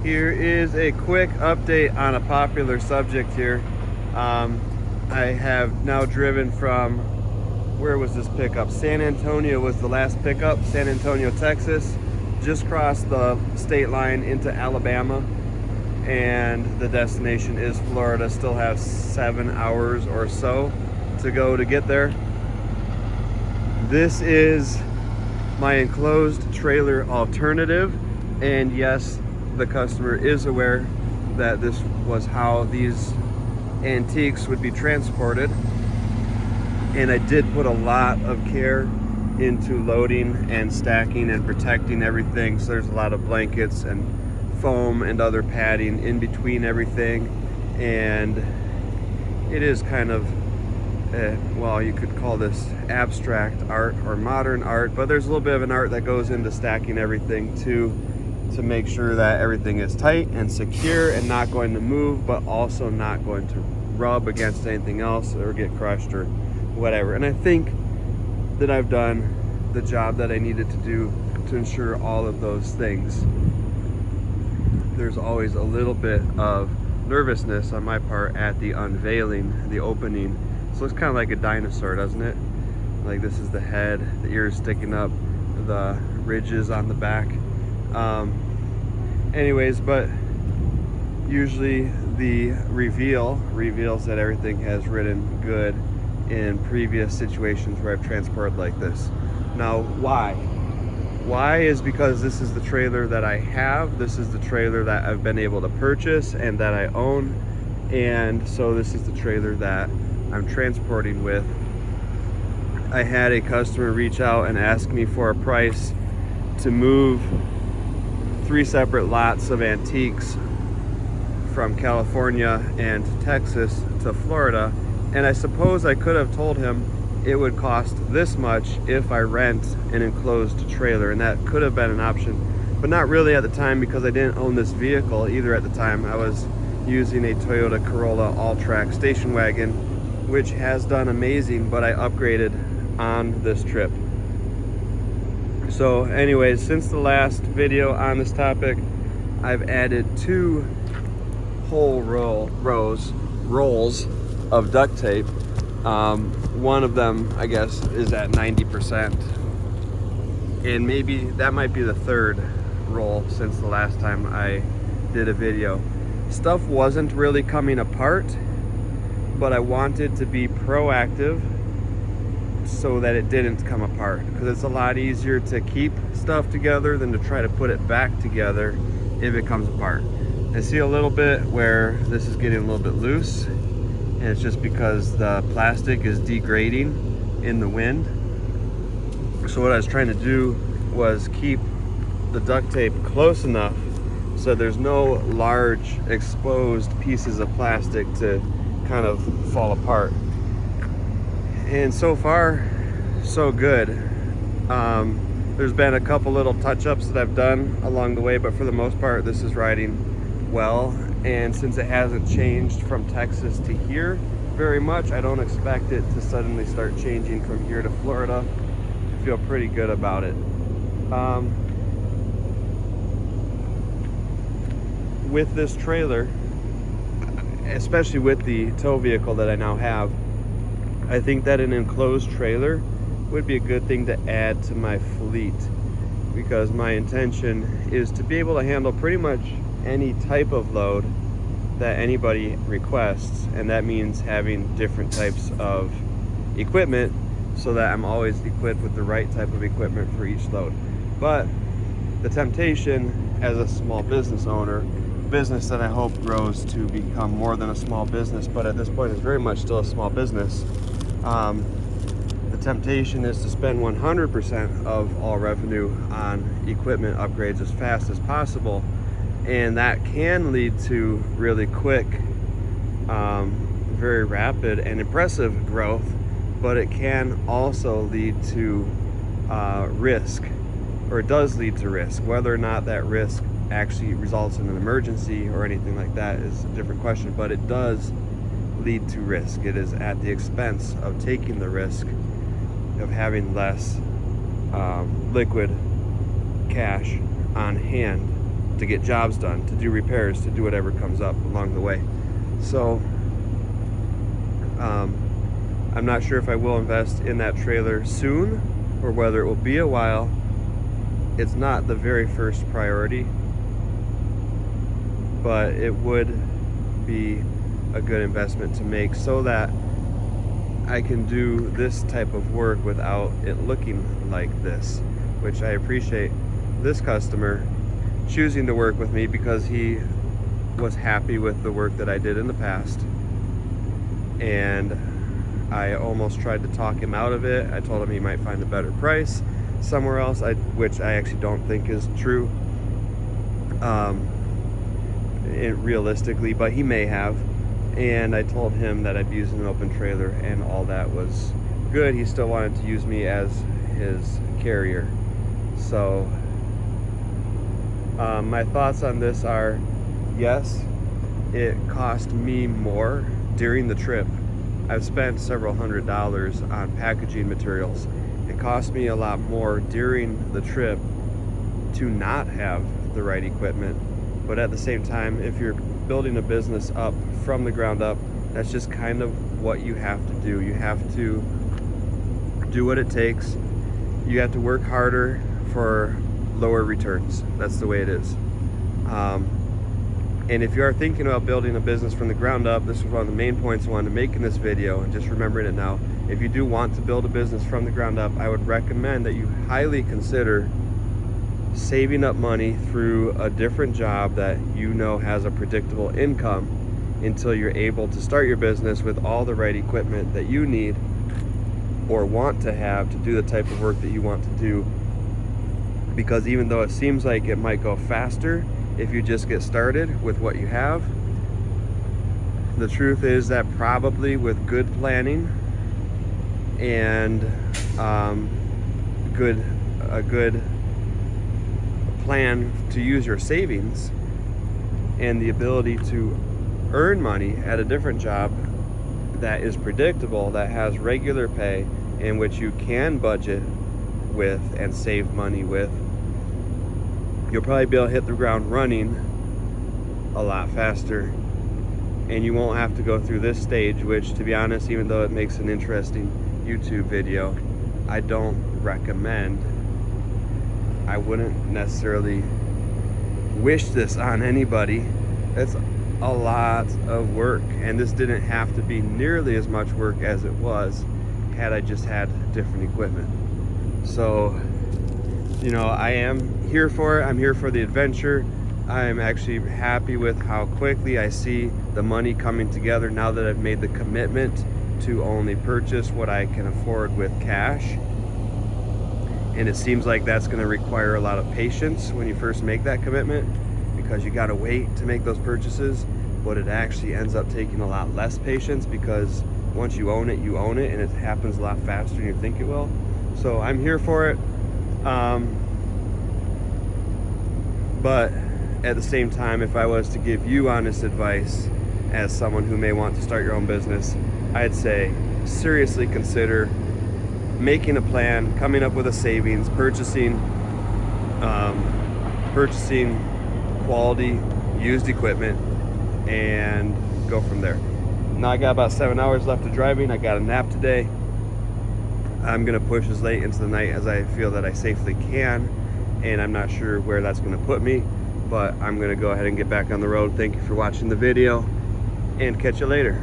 Here is a quick update on a popular subject here. I have now driven from, where was this pickup? San Antonio was the last pickup, San Antonio, Texas. Just crossed the state line into Alabama, and the destination is Florida. Still have 7 hours or so to go to get there. This is my enclosed trailer alternative, and yes, the customer is aware that this was how these antiques would be transported, and I did put a lot of care into loading and stacking and protecting everything. So there's a lot of blankets and foam and other padding in between everything, and it is kind of well, you could call this abstract art or modern art, but there's a little bit of an art that goes into stacking everything to make sure that everything is tight and secure and not going to move, but also not going to rub against anything else or get crushed or whatever. And I think that I've done the job that I needed to do to ensure all of those things. There's always a little bit of nervousness on my part at the unveiling, the opening. So it's kind of like a dinosaur, doesn't it? Like, this is the head, the ears sticking up, the ridges on the back. Anyways, but usually the reveal reveals that everything has ridden good in previous situations where I've transported like this. Now, why? Why is because this is the trailer that I have. This is the trailer that I've been able to purchase and that I own. And so this is the trailer that I'm transporting with. I had a customer reach out and ask me for a price to move 3 separate lots of antiques from California and Texas to Florida, and I suppose I could have told him it would cost this much if I rent an enclosed trailer, and that could have been an option, but not really at the time, because I didn't own this vehicle either at the time. I was using a Toyota Corolla all-track station wagon, which has done amazing, but I upgraded on this trip. So anyways, since the last video on this topic, I've added 2 whole rolls of duct tape. One of them, I guess, is at 90%. And maybe that might be the 3rd roll since the last time I did a video. Stuff wasn't really coming apart, but I wanted to be proactive so that it didn't come apart, because it's a lot easier to keep stuff together than to try to put it back together if it comes apart. I see a little bit where this is getting a little bit loose, and it's just because the plastic is degrading in the wind. So what I was trying to do was keep the duct tape close enough so there's no large exposed pieces of plastic to kind of fall apart. And so far, so good. There's been a couple little touch-ups that I've done along the way, but for the most part, this is riding well. And since it hasn't changed from Texas to here very much, I don't expect it to suddenly start changing from here to Florida. I feel pretty good about it. With this trailer, especially with the tow vehicle that I now have, I think that an enclosed trailer would be a good thing to add to my fleet, because my intention is to be able to handle pretty much any type of load that anybody requests, and that means having different types of equipment so that I'm always equipped with the right type of equipment for each load. But the temptation as a small business owner, business that I hope grows to become more than a small business, but at this point is very much still a small business, the temptation is to spend 100% of all revenue on equipment upgrades as fast as possible, and that can lead to really quick, very rapid and impressive growth, but it can also lead to risk, or it does lead to risk. Whether or not that risk actually results in an emergency or anything like that is a different question, but it does lead to risk. It is at the expense of taking the risk of having less liquid cash on hand to get jobs done, to do repairs, to do whatever comes up along the way. So I'm not sure if I will invest in that trailer soon or whether it will be a while. It's not the very first priority, but it would be a good investment to make so that I can do this type of work without it looking like this, which I appreciate this customer choosing to work with me because he was happy with the work that I did in the past, and I almost tried to talk him out of it. I told him he might find a better price somewhere else, which I actually don't think is true realistically, but he may have. And I told him that I'd be using an open trailer and all that was good. He still wanted to use me as his carrier. So my thoughts on this are, yes, it cost me more during the trip. I've spent several $100s on packaging materials. It cost me a lot more during the trip to not have the right equipment. But at the same time, if you're building a business up from the ground up, that's just kind of what you have to do. You have to do what it takes. You have to work harder for lower returns. That's the way it is. And if you are thinking about building a business from the ground up, this is one of the main points I wanted to make in this video, and just remembering it now. If you do want to build a business from the ground up, I would recommend that you highly consider saving up money through a different job that you know has a predictable income until you're able to start your business with all the right equipment that you need or want to have to do the type of work that you want to do. Because even though it seems like it might go faster if you just get started with what you have, the truth is that probably with good planning and a good plan to use your savings and the ability to earn money at a different job that is predictable, that has regular pay, in which you can budget with and save money with, you'll probably be able to hit the ground running a lot faster, and you won't have to go through this stage, which, to be honest, even though it makes an interesting YouTube video, I don't recommend. I wouldn't necessarily wish this on anybody. It's a lot of work, and this didn't have to be nearly as much work as it was had I just had different equipment. So, you know, I am here for it. I'm here for the adventure. I'm actually happy with how quickly I see the money coming together now that I've made the commitment to only purchase what I can afford with cash. And it seems like that's going to require a lot of patience when you first make that commitment, because you got to wait to make those purchases. But it actually ends up taking a lot less patience, because once you own it, and it happens a lot faster than you think it will. So I'm here for it. But at the same time, if I was to give you honest advice as someone who may want to start your own business, I'd say seriously consider making a plan, coming up with a savings, purchasing quality used equipment, and go from there. Now I got about 7 hours left of driving. I got a nap today. I'm gonna push as late into the night as I feel that I safely can, and I'm not sure where that's gonna put me, but I'm gonna go ahead and get back on the road. Thank you for watching the video, and catch you later.